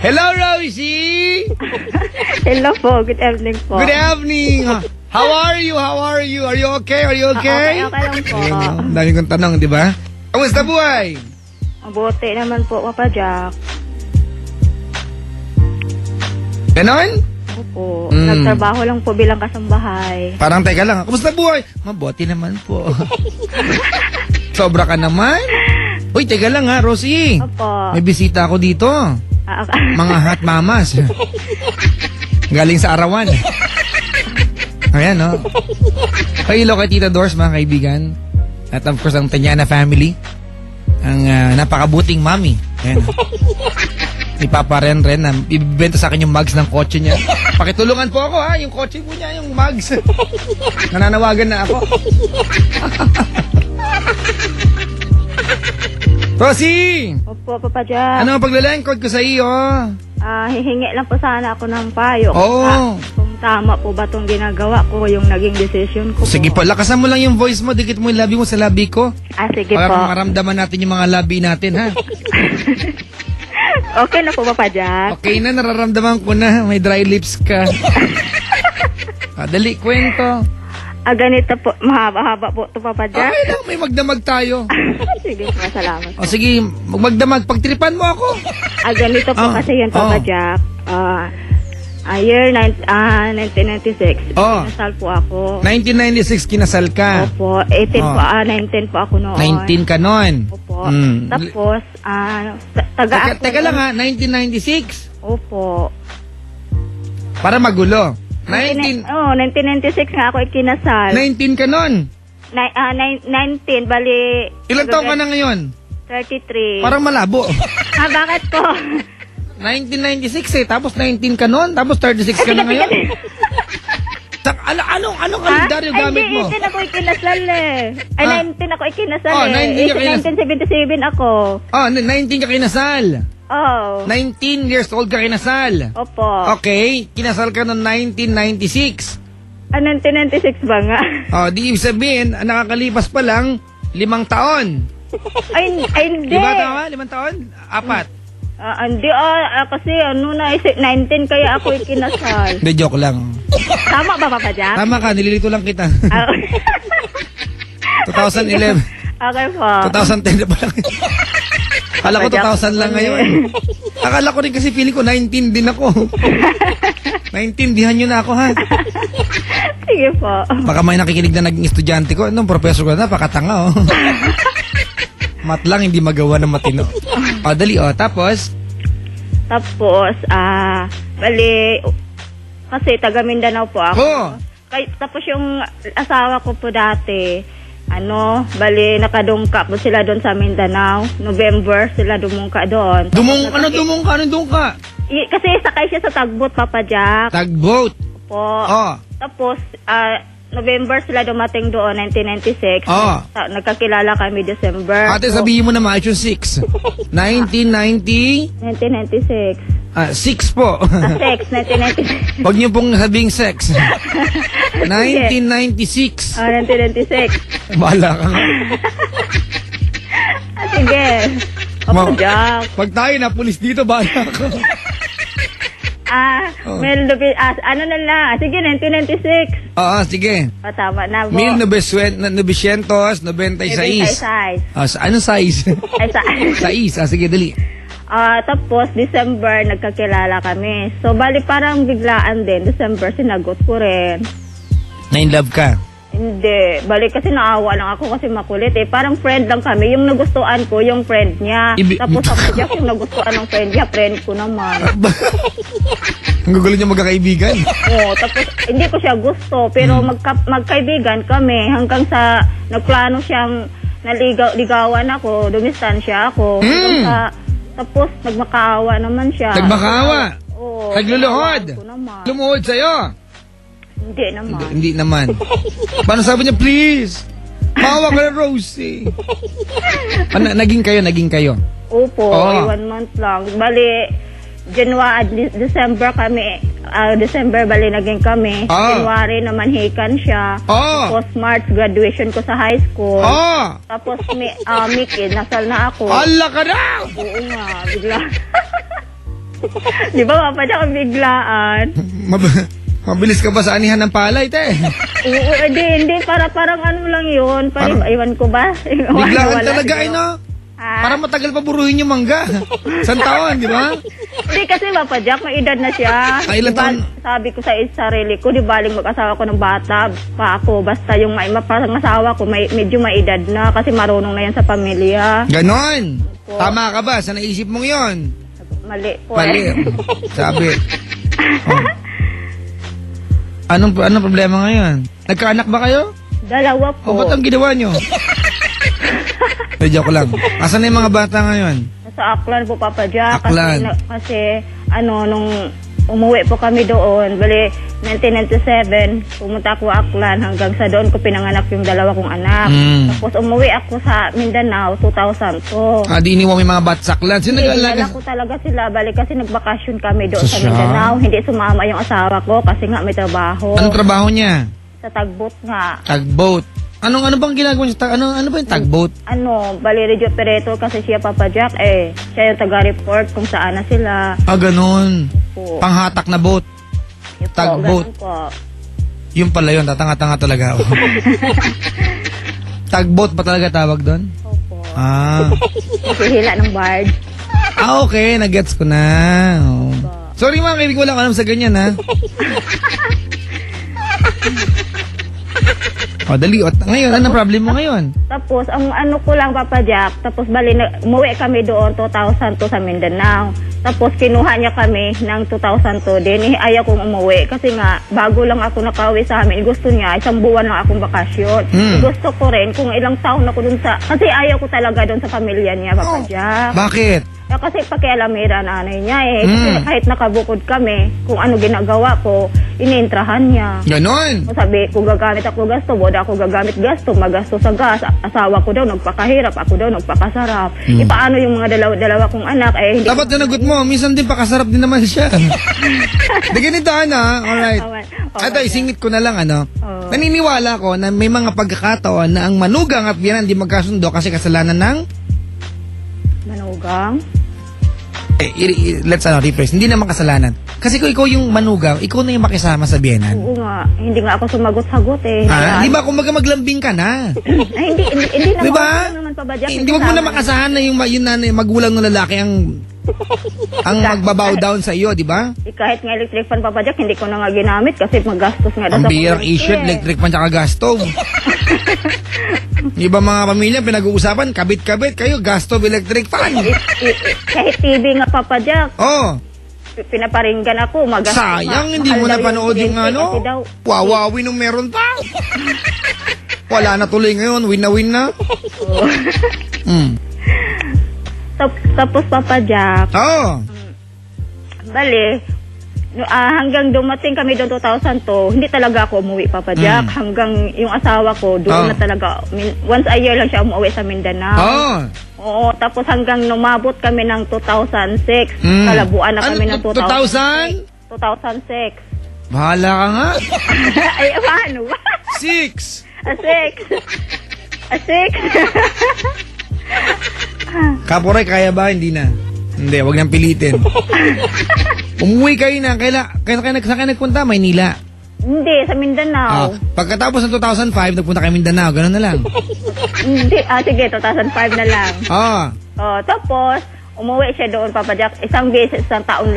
Hello, Rosie! Hello po, good evening po. Good evening! How are you? How are you? Are you okay? Are you okay? Okay lang po. Ayun, dami kong tanong, di ba? Kamusta buhay? Mabuti naman po, Papa Jack. Ganon? Opo, nagtrabaho lang po bilang kasambahay. Parang teka lang, kamusta buhay? Mabuti naman po. Sobra ka naman? Uy, teka lang ha, Rosie. Opo. May bisita ako dito. Mga hot mamas. Galing sa Arawan. Ayan, no? Hello kay Tita Dors, mga kaibigan. At of course, ang Tanyana family. Ang napakabuting mami. Ayan. Ni Papa Ren na ibibenta sa akin yung mugs ng kotse niya. Pakitulungan po ako ha, yung kotse po niya, yung mugs. Nananawagan na ako. Rosie! Opo, Papa Jack. Ano ang paglalengkod ko sa iyo? Hihingi lang po sana ako ng payo. Oo. Kung tama po ba itong ginagawa ko, yung naging decision ko Sige po, lakasan mo lang yung voice mo, dikit mo yung labi mo sa labi ko. Sige para po. maramdaman natin yung mga labi natin, ha? Okay na po, Papa Jack. Okay na, nararamdaman ko na. May dry lips ka. Dali, kwento. Ganito po, mahaba-haba po ito, Papa Jack. Okay lang, may magdamag tayo. Sige po, salamat. O sige, magdamag, pagtripan mo ako. Ganito po kasi yun, Papa Jack. Year 1996, kinasal po ako. 1996, kinasal ka. Opo, 19 po ako noon. 19 ka noon. Opo. Tapos, Teka lang ha, 1996. Opo. Para magulo. 1996 nga ako ikinasal. 19 ka noon. 19, bali... Ilan taon ka na ngayon? 33. Parang malabo. Bakit po? 1996 tapos 19 ka noon, tapos 36 ka na ngayon. Anong kalendaryo gamit mo? 19 ako ikinasal eh. 19 ako ikinasal 1977 ako. 19 ka kinasal. 19 years old ka kinasal. Opo. Okay, kinasal ka noong 1996. 1996 ba nga? Di ibig sabihin, nakakalipas pa lang 5 taon. Ay, hindi. Diba tama? 5 taon? 4. Hindi kasi 19 kaya ako ikinasal. Hindi, joke lang. Tama ba, Papa Jack? Tama ka, nililito lang kita. 2011. Okay po. 2010 na pa lang. Akala ko 2,000 lang ngayon. Akala ko rin kasi feeling ko 19 din ako. 19, dihan nyo na ako ha. Sige po. Baka may nakikinig na naging estudyante ko. Nung professor ko na, pakatanga oh. Mat lang, hindi magawa ng matino. Dali tapos? Tapos, bali, kasi taga Mindanao po ako. Tapos yung asawa ko po dati, bali, nakadungka po sila doon sa Mindanao. November sila dumungka doon. Dumungka? Kasi sakay siya sa tugboat, Papa Jack. Tugboat? Po. Tapos, November sila dumating doon, 1996. Nagkakilala kami December. Ate, sabihin mo na maayos yung 6. 1996. 6 po. 1996. Huwag niyo pong sabing sex. 1996. 1996. Bahala ka nga. Sige. Papa Jack. Pag tayo na pulis dito, bahala ka. Sige, 1996. Sige. Tama na po. 1996. Anong size? Size. Sige, dali. Tapos, December, nagkakilala kami. So, bali parang biglaan din. December, sinagot ko rin. Na-in-love ka? Hindi. Bali kasi naawa lang ako kasi makulit eh. Parang friend lang kami. Yung nagustuhan ko, yung friend niya. Tapos ako siya, yung nagustuhan ng friend niya, friend ko naman. Ang gugulo niya magkakaibigan. Tapos hindi ko siya gusto. Pero magkaibigan kami hanggang sa nagplano siyang naligawan ako, dumistansya ako. Tapos nagmakaawa naman siya. Nagmakaawa? Oo. Nagluluhod? Lumuhod sa'yo? Hindi naman. Paano sabi niya, please? Maawa ka na, Rosie. Naging kayo? Opo, 1 month lang. Bali, December kami. December, bali, naging kami. January naman, hikan siya. Tapos March, graduation ko sa high school. Tapos, Mickey, nasal na ako. Ala ka na! Oo nga, bigla. Di ba, Papa Jack, ang biglaan? Mabilis ka ba sa anihan ng palay, te? Hindi. Parang ano lang yun. Parang, iwan ko ba? Biglaan talaga, no? Para matagal pa buruhin yung mangga. Isang taon, di ba? Hindi kasi Papa Jack, may edad na siya. Ilan taon? Sabi ko sa sarili ko, di baling mag-asawa ko ng bata pa ako. Basta yung parang asawa ko, medyo may edad na kasi marunong na yan sa pamilya. Ganon. Tama ka ba sa naisip mong yon? Mali po. Mali. Sabi. Oh. Anong problema ngayon? Nagkaanak ba kayo? Dalawa po. O, ba't ang ginawa nyo? Joke lang. Asan na yung mga bata ngayon? Sa Aklan po, Papa Jack. Aklan. Kasi nung umuwi po kami doon, bali, 1997, pumunta ako Aklan hanggang sa doon ko pinanganak yung dalawa kong anak. Tapos umuwi ako sa Mindanao, 2002. Di iniwan yung mga bata sa Aklan? Sino nag-alaga? Hindi ko talaga sila, bali, kasi nagbakasyon kami doon sa Mindanao. Hindi sumama yung asawa ko kasi nga may trabaho. Anong trabaho niya? Sa tugboat nga. Tugboat. Ano bang ginagawa niya? Ano ba yung tugboat? Bali, radio operator kasi siya, Papa Jack, siya yung taga-report kung saan na sila. Ganun. Po. Panghatak na boat. Tugboat. Yung pala yun, tatanga-tanga talaga ako. Tugboat pa talaga tawag doon? Opo. Hila ng barge. Okay, nag-gets ko na. Oh. Sorry mga kaibigan, wala ka alam sa ganyan, ha? Dali. Ngayon, anong problem mo ngayon? Tapos, ang ko lang, Papa Jack, tapos bali, umuwi kami doon 2002 sa Mindanao. Tapos, kinuha niya kami ng 2002 din. Ayaw kong umuwi kasi nga, bago lang ako nakauwi sa amin. Gusto niya, 1 buwan lang akong bakasyon. Gusto ko rin, kung ilang taon ako dun kasi ayaw ko talaga doon sa pamilya niya, Papa Jack. Bakit? Kasi pakialamera nanay niya Kasi kahit nakabukod kami, kung ano ginagawa ko, iniintrahan niya. Ganon. Sabi, kung gagamit ako gasto, boda ako gagamit gasto, magasto sa gas. Asawa ko daw nagpakahirap, ako daw nagpakasarap. Paano yung mga dalawa kong anak? Hindi dapat nanagot mo, minsan din pakasarap din naman siya. Di ganito, alright. Ito, isingit ko na lang, naniniwala ko na may mga pagkakataon na ang manugang at biyanan di magkasundo kasi kasalanan ng manugang? Let's rephrase. Hindi naman kasalanan. Kasi kung ikaw yung manugang, ikaw na yung makisama sa biyenan. Oo nga. Hindi nga ako sumagot-sagot Di ba? Kung maglambing ka na. Hindi naman. Diba? Hindi wag mo na makasahan na yung magulang ng lalaki ang magbabow down sa iyo, di ba? Kahit nga electric fan, Papa Jack, hindi ko na nga ginamit kasi magastos nga. Ang birang issue, electric fan tsaka gas stove. Iba mga pamilya, pinag-uusapan, kabit-kabit kayo, gas stove, electric fan. Kahit TV nga, Papa Jack. Pinaparinggan ako, magastos. Sayang, hindi mo napanood yung Wawawi nung meron pa. Wala na tuloy ngayon, win na win na. Tapos, Papa Jack. Bali, hanggang dumating kami doon 2002, hindi talaga ako umuwi, Papa Jack. Hanggang yung asawa ko, doon na talaga. Once a year lang siya umuwi sa Mindanao. Oo, tapos hanggang numabot kami ng 2006. Kalabuan na kami ng 2006. 2006. Bahala ka nga. Ay, paano ba? 6. 6. Kaporay, kaya ba? Hindi na. Hindi, wag nang pilitin. Umuwi kayo na. Kailan kayo nagpunta? Maynila. Hindi, sa Mindanao. Pagkatapos ng 2005, nagpunta kayo Mindanao. Ganun na lang. Hindi, sige, 2005 na lang. Ah. Tapos, umuwi siya doon, Papa Jack. Isang beses, isang taon lang.